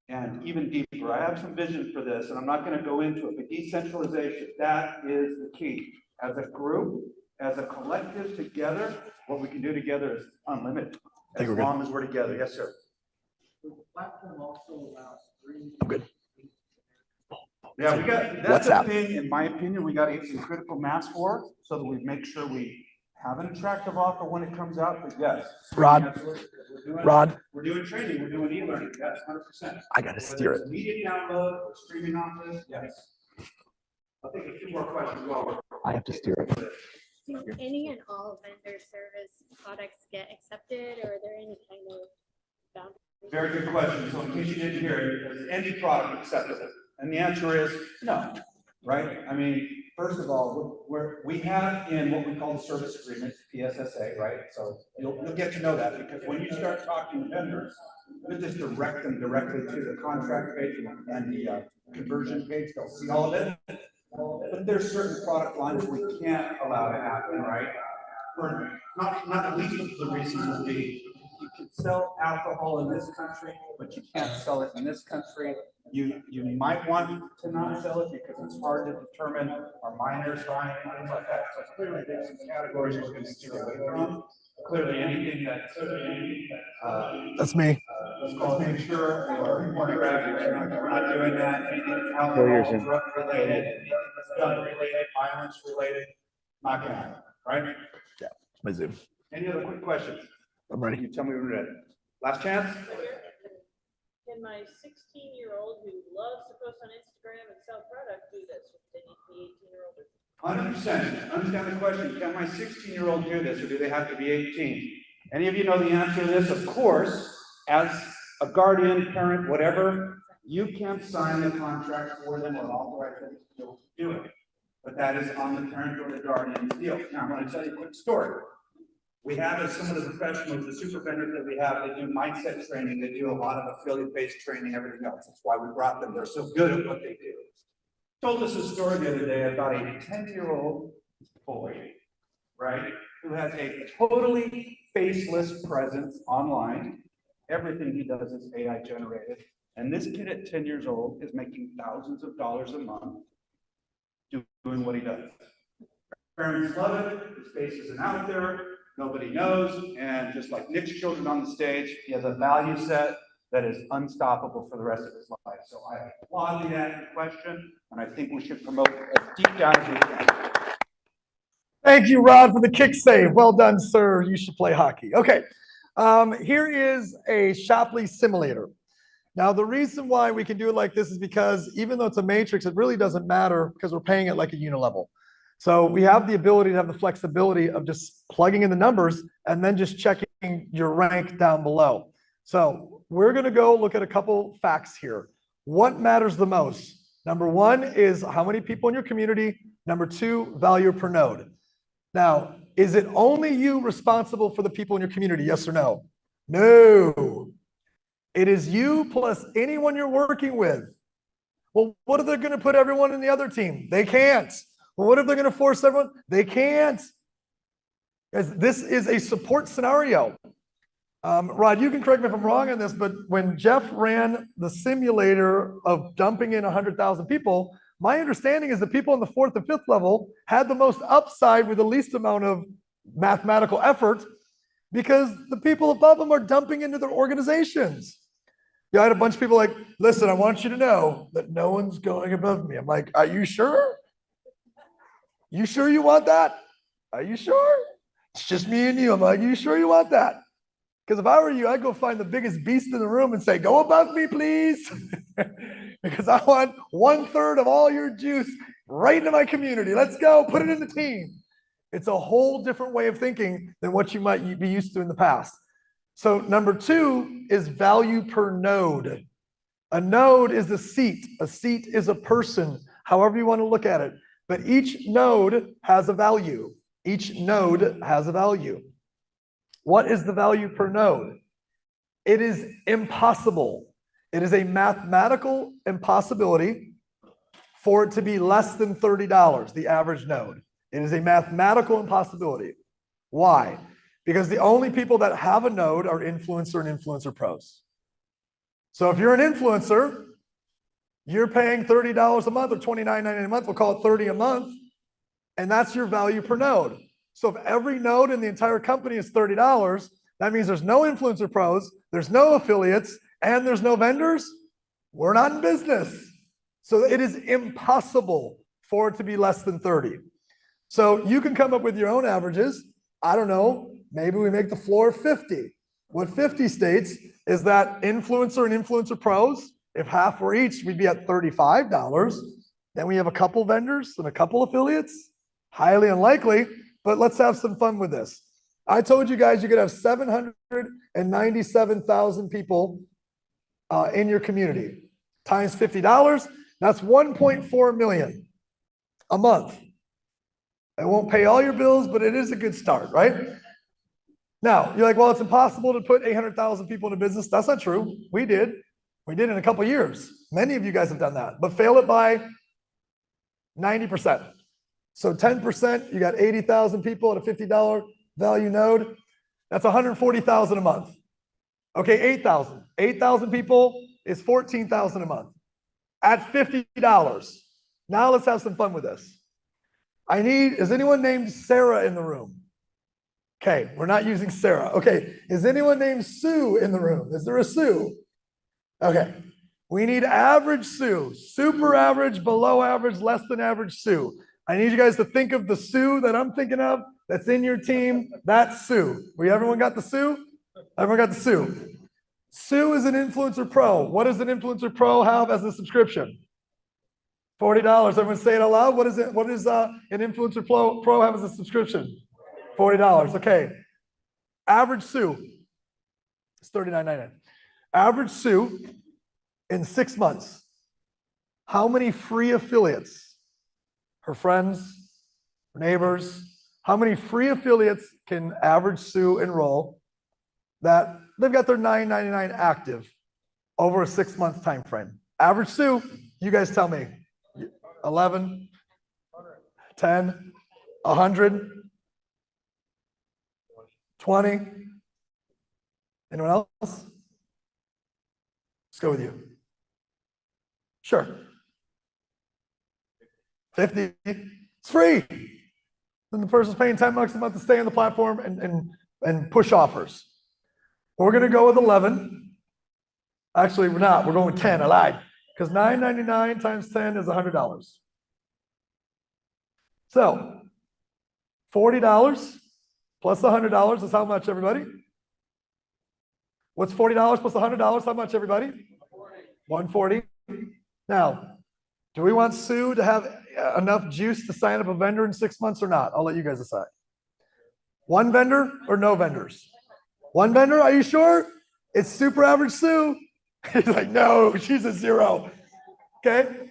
and even deeper. I have some vision for this, and I'm not going to go into it, but decentralization, that is the key. As a group, as a collective together, what we can do together is unlimited, as long as we're together. Yes, sir. The platform also allows free. I'm good. Yeah, that's WhatsApp. the thing, in my opinion, we got to get some critical mass for, so that we make sure we have an attractive offer when it comes out, but yes. Rod. Absolutely. We're doing training, we're doing e-learning, yes, 100%. I got to steer it. Immediate download, or streaming off this, yes. I'll take a few more questions while we're. I have to steer it. Do any and all vendor service products get accepted, or are there any kind of boundaries? Very good question. So in case you didn't hear it, is any product acceptable? And the answer is no, right? I mean, first of all, we have in what we call the service agreement, PSSA, right? So you'll get to know that, because when you start talking to vendors, you just direct them directly to the contract page and the conversion page. They'll see all of it. But there's certain product lines we can't allow to happen, right? For not least of the reasons would be, you can sell alcohol in this country, but you can't sell it in this country. You might want to not sell it because it's hard to determine, are minors buying, things like that. So clearly there's some categories we're going to steer away from. Clearly anything that That's me. let's make sure we're not doing that. Anything alcohol, drug related, anything that's gun related, violence related, not gonna happen, right? Yeah, my Zoom. Any other quick questions? I'm ready. You tell me when we're ready. Last chance? Can my 16-year-old who loves to post on Instagram and sell products do this? Or do they need to be 18-year-old? 100%. Understand the question. Can my 16-year-old do this, or do they have to be 18? Any of you know the answer to this? Of course, as a guardian, parent, whatever, You can sign the contract for them or authorize them to do it. But that is on the parent or the guardian's deal. Now, I'm going to tell you a quick story. We have as some of the professionals, the super vendors that we have, they do mindset training, they do a lot of affiliate-based training, everything else. That's why we brought them. They're so good at what they do. Told us a story the other day about a 10-year-old boy, right, who has a totally faceless presence online. Everything he does is AI generated. And this kid at 10 years old is making thousands of dollars a month doing what he does. Parents love it. His face isn't out there. Nobody knows. And just like Nick's children on the stage, he has a value set that is unstoppable for the rest of his life. So I applaud the question, and I think we should promote it as deep down as we can. Thank you, Rod, for the kick save. Well done, sir. You should play hockey. Okay. Here is a Shapley simulator. Now, the reason why we can do it like this is because even though it's a matrix, it really doesn't matter because we're paying it like a unilevel. So we have the ability to have the flexibility of just plugging in the numbers and then just checking your rank down below. So we're going to go look at a couple facts here. What matters the most? Number one is how many people in your community. Number two, value per node. Now, is it only you responsible for the people in your community? Yes or no? No. It is you plus anyone you're working with. Well, what if they're going to put everyone in the other team? They can't. Well, what if they're going to force everyone? They can't. Because this is a support scenario. Rod, you can correct me if I'm wrong on this, but when Jeff ran the simulator of dumping in 100,000 people, my understanding is the people in the 4th and 5th level had the most upside with the least amount of mathematical effort because the people above them are dumping into their organizations. Yeah, I had a bunch of people like, listen, I want you to know that no one's going above me. I'm like, are you sure? You sure you want that? Are you sure? It's just me and you. I'm like, you sure you want that? Because if I were you, I'd go find the biggest beast in the room and say, go above me, please. Because I want 1/3 of all your juice right into my community. Let's go, put it in the team. It's a whole different way of thinking than what you might be used to in the past. So number two is value per node. A node is a seat. A seat is a person, however you want to look at it. But each node has a value. Each node has a value. What is the value per node? It is impossible. It is a mathematical impossibility for it to be less than $30, the average node. It is a mathematical impossibility. Why? Because the only people that have a node are influencer and influencer pros. So if you're an influencer, you're paying $30 a month or $29.99 a month, we'll call it $30 a month, and that's your value per node. So if every node in the entire company is $30, that means there's no influencer pros, there's no affiliates, and there's no vendors. We're not in business. So it is impossible for it to be less than 30. So you can come up with your own averages. I don't know, maybe we make the floor 50. What 50 states is that influencer and influencer pros, if half were each, we'd be at $35. Then we have a couple vendors and a couple affiliates. Highly unlikely, but let's have some fun with this. I told you guys you could have 797,000 people in your community. Times $50, that's 1.4 million a month. It won't pay all your bills, but it is a good start, right? Now, you're like, well, it's impossible to put 800,000 people in a business. That's not true. We did. We did in a couple of years. Many of you guys have done that, but fail it by 90%. So 10%, you got 80,000 people at a $50 value node. That's 140,000 a month. Okay, 8,000. 8,000 people is 14,000 a month at $50. Now let's have some fun with this. Is anyone named Sarah in the room? Okay, we're not using Sarah. Okay, is anyone named Sue in the room? Is there a Sue? Okay, we need average Sue, super average, below average, less than average Sue. I need you guys to think of the Sue that I'm thinking of that's in your team. That's Sue. Everyone got the Sue? Everyone got the Sue? Sue is an influencer pro. What does an influencer pro have as a subscription? $40. Everyone say it out loud. What is it? What does an influencer pro have as a subscription? $40. Okay. Average Sue is $39.99. Average Sue in 6 months, how many free affiliates, her friends, her neighbors, how many free affiliates can average Sue enroll that they've got their $9.99 active over a 6-month time frame? Average Sue, you guys tell me. 11, 10, 100, 20. Anyone else? Let's go with you. Sure. 50. It's free. Then the person's paying $10 a month to stay on the platform and push offers. We're going to go with 11. Actually, we're not. We're going with 10. I lied. Because $9.99 times 10 is $100. So $40 plus $100 is how much, everybody? What's $40 plus $100? How much, everybody? 140. Now, do we want Sue to have enough juice to sign up a vendor in 6 months or not? I'll let you guys decide. One vendor or no vendors? One vendor, are you sure? It's super average Sue. He's like, no, she's a 0. Okay.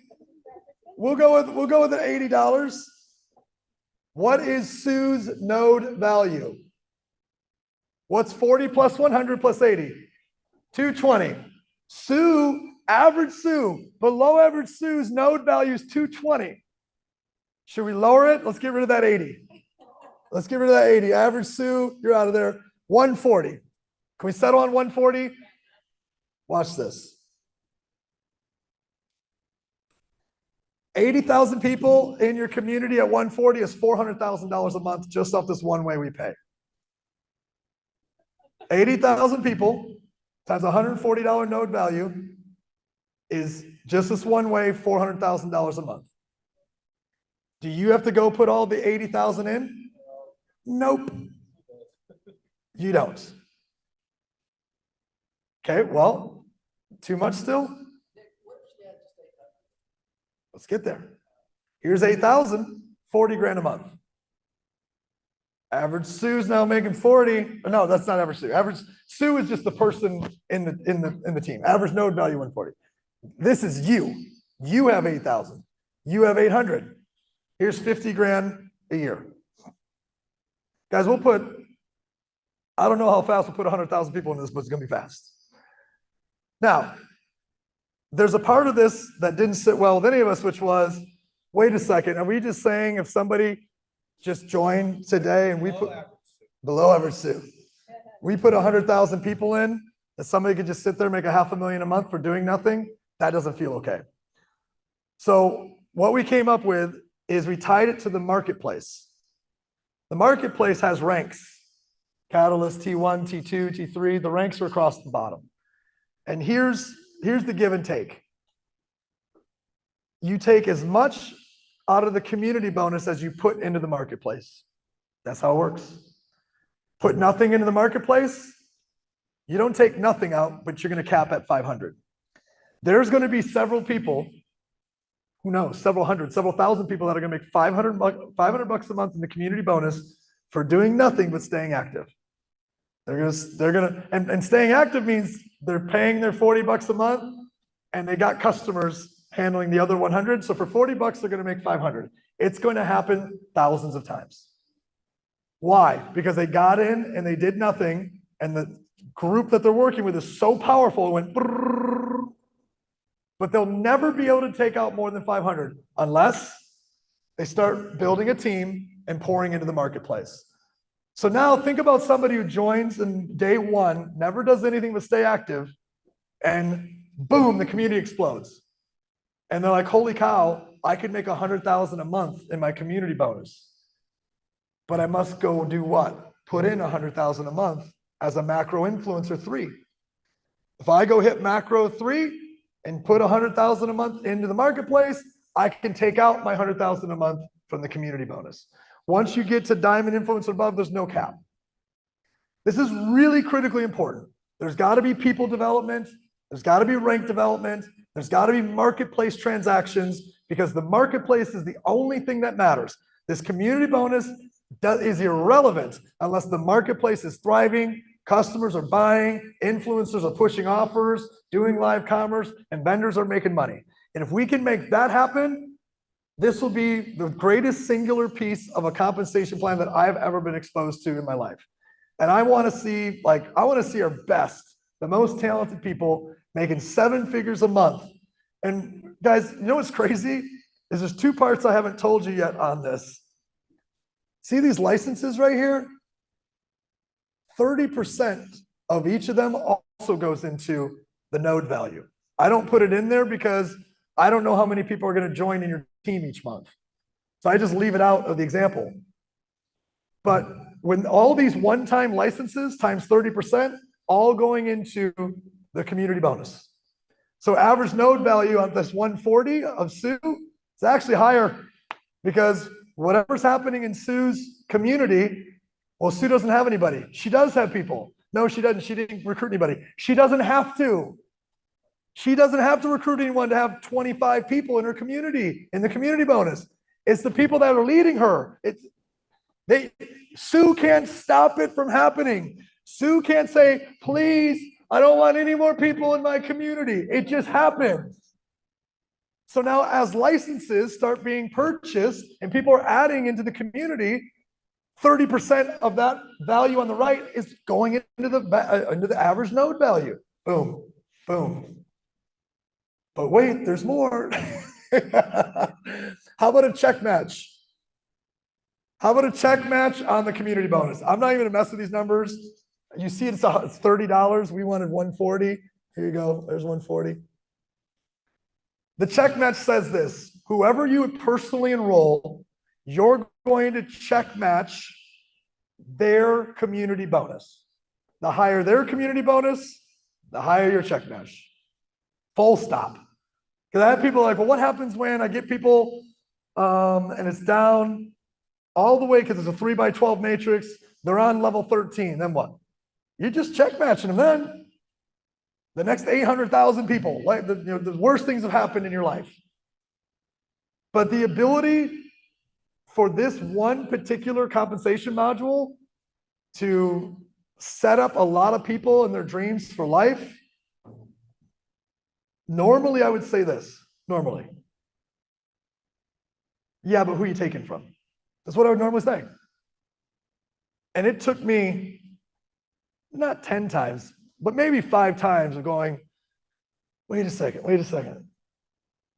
We'll go with an $80. What is Sue's node value? What's 40 plus 100 plus 80? 220. Sue, average Sue, below average Sue's node value is 220. Should we lower it? Let's get rid of that 80. Let's get rid of that 80. Average Sue, you're out of there. 140. Can we settle on 140? Watch this. 80,000 people in your community at 140 is $400,000 a month just off this one way we pay. 80,000 people times $140 node value is just this one way, $400,000 a month. Do you have to go put all the 80,000 in? Nope. You don't. Okay, well, too much still? Let's get there. Here's 8,000, 40 grand a month. Average Sue's now making 40. No, that's not average Sue. Average Sue is just the person in the team. Average node value 140. This is you. You have 8,000. You have 800. Here's 50 grand a year. Guys, we'll put, I don't know how fast we'll put 100,000 people in this, but it's going to be fast. Now, there's a part of this that didn't sit well with any of us, which was, wait a second, are we just saying if somebody just joined today and we put below average Sue, we put 100,000 people in, that somebody could just sit there and make $500,000 a month for doing nothing? That doesn't feel okay. So what we came up with is we tied it to the marketplace. The marketplace has ranks. Catalyst, T1, T2, T3, the ranks are across the bottom. And here's the give and take. You take as much out of the community bonus as you put into the marketplace. That's how it works. Put nothing into the marketplace, you don't take nothing out, but you're going to cap at 500. There's going to be several people, who knows, several hundred, several thousand people that are going to make $500 a month in the community bonus for doing nothing but staying active. And staying active means they're paying their $40 a month and they got customers handling the other 100. So for $40, they're going to make 500. It's going to happen thousands of times. Why? Because they got in and they did nothing. And the group that they're working with is so powerful, it went, brrr, but they'll never be able to take out more than 500 unless they start building a team and pouring into the marketplace. So now think about somebody who joins in day one, never does anything but stay active, and boom, the community explodes. And they're like, holy cow, I could make 100,000 a month in my community bonus. But I must go do what? Put in 100,000 a month as a macro influencer 3. If I go hit macro 3 and put 100,000 a month into the marketplace, I can take out my 100,000 a month from the community bonus. Once you get to diamond influencer above, there's no cap. This is really critically important. There's got to be people development. There's got to be rank development. There's got to be marketplace transactions, because the marketplace is the only thing that matters. This community bonus is irrelevant unless the marketplace is thriving Customers are buying, influencers are pushing offers, doing live commerce, and vendors are making money. And if we can make that happen, this will be the greatest singular piece of a compensation plan that I've ever been exposed to in my life. And I want to see, our best, the most talented people making 7 figures a month. And guys, you know what's crazy? Is there's 2 parts I haven't told you yet on this. See these licenses right here? 30% of each of them also goes into the node value. I don't put it in there because I don't know how many people are going to join in your team each month. So I just leave it out of the example. But when all these one-time licenses times 30%, all going into the community bonus. So average node value on this 140 of Sue is actually higher because whatever's happening in Sue's community, well, Sue doesn't have anybody. She does have people. No, she doesn't. She didn't recruit anybody. She doesn't have to. She doesn't have to recruit anyone to have 25 people in her community, in the community bonus. It's the people that are leading her. Sue can't stop it from happening. Sue can't say, please, I don't want any more people in my community. It just happens. So now as licenses start being purchased and people are adding into the community, 30% of that value on the right is going into the average node value. Boom, boom. But wait, there's more. How about a check match? How about a check match on the community bonus? I'm not even gonna mess with these numbers. You see it's $30. We wanted 140. Here you go, there's 140. The check match says this: whoever you personally enroll, you're going to check match their community bonus. The higher their community bonus, the higher your check match. Full stop. Because I have people like, well, what happens when I get people and it's down all the way because it's a 3x12 matrix, they're on level 13, then what? You're just check matching them then. The next 800,000 people, like the worst things have happened in your life. But the ability for this one particular compensation module to set up a lot of people and their dreams for life, normally I would say this, normally. Yeah, but who are you taking from? That's what I would normally say. And it took me not 10 times, but maybe 5 times of going, wait a second.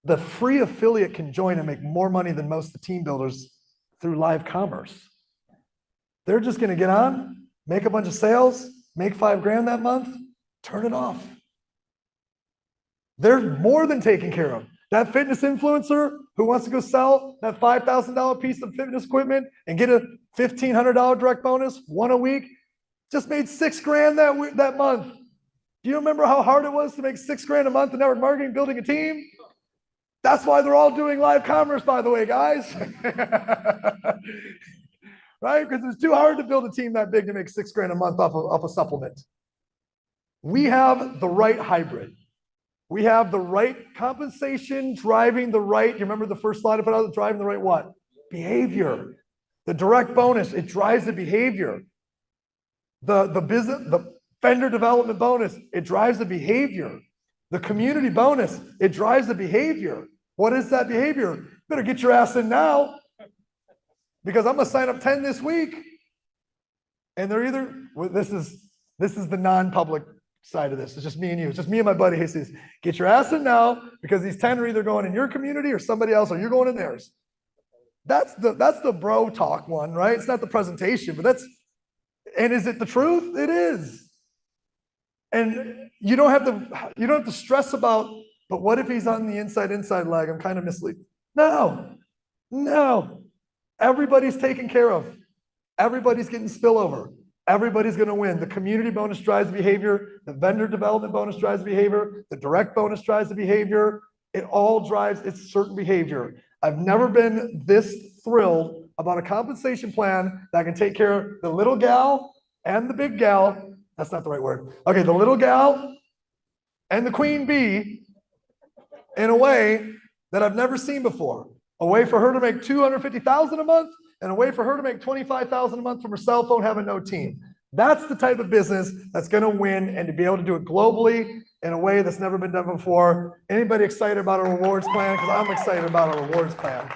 The free affiliate can join and make more money than most of the team builders through live commerce. They're just going to get on, make a bunch of sales, make $5 grand that month, turn it off. They're more than taken care of. That fitness influencer who wants to go sell that $5,000 piece of fitness equipment and get a $1,500 direct bonus, 1 a week, just made $6 grand that month. Do you remember how hard it was to make $6 grand a month in network marketing, building a team? That's why they're all doing live commerce, by the way, guys. Right? Because it's too hard to build a team that big to make $6 grand a month off a supplement. We have the right hybrid. We have the right compensation driving the right, you remember the first slide I put out, driving the right what? Behavior. The direct bonus, it drives the behavior. The vendor development bonus, it drives the behavior. The community bonus, it drives the behavior. What is that behavior? You better get your ass in now, because I'm gonna sign up 10 this week. And they're either, this is the non-public side of this. It's just me and you. It's just me and my buddy Jesus. Get your ass in now, because these 10 are either going in your community or somebody else, or you're going in theirs. That's the bro talk one, right? It's not the presentation, but and is it the truth? It is. And you don't have to stress about, but what if he's on the inside leg? I'm kind of misleading. No. Everybody's taken care of. Everybody's getting spillover. Everybody's going to win. The community bonus drives behavior. The vendor development bonus drives behavior. The direct bonus drives the behavior. It all drives its certain behavior. I've never been this thrilled about a compensation plan that can take care of the little gal and the big gal. That's not the right word. Okay, the little gal and the queen bee in a way that I've never seen before. A way for her to make $250,000 a month, and a way for her to make $25,000 a month from her cell phone having no team. That's the type of business that's going to win, and to be able to do it globally in a way that's never been done before. Anybody excited about a rewards plan? Because I'm excited about a rewards plan.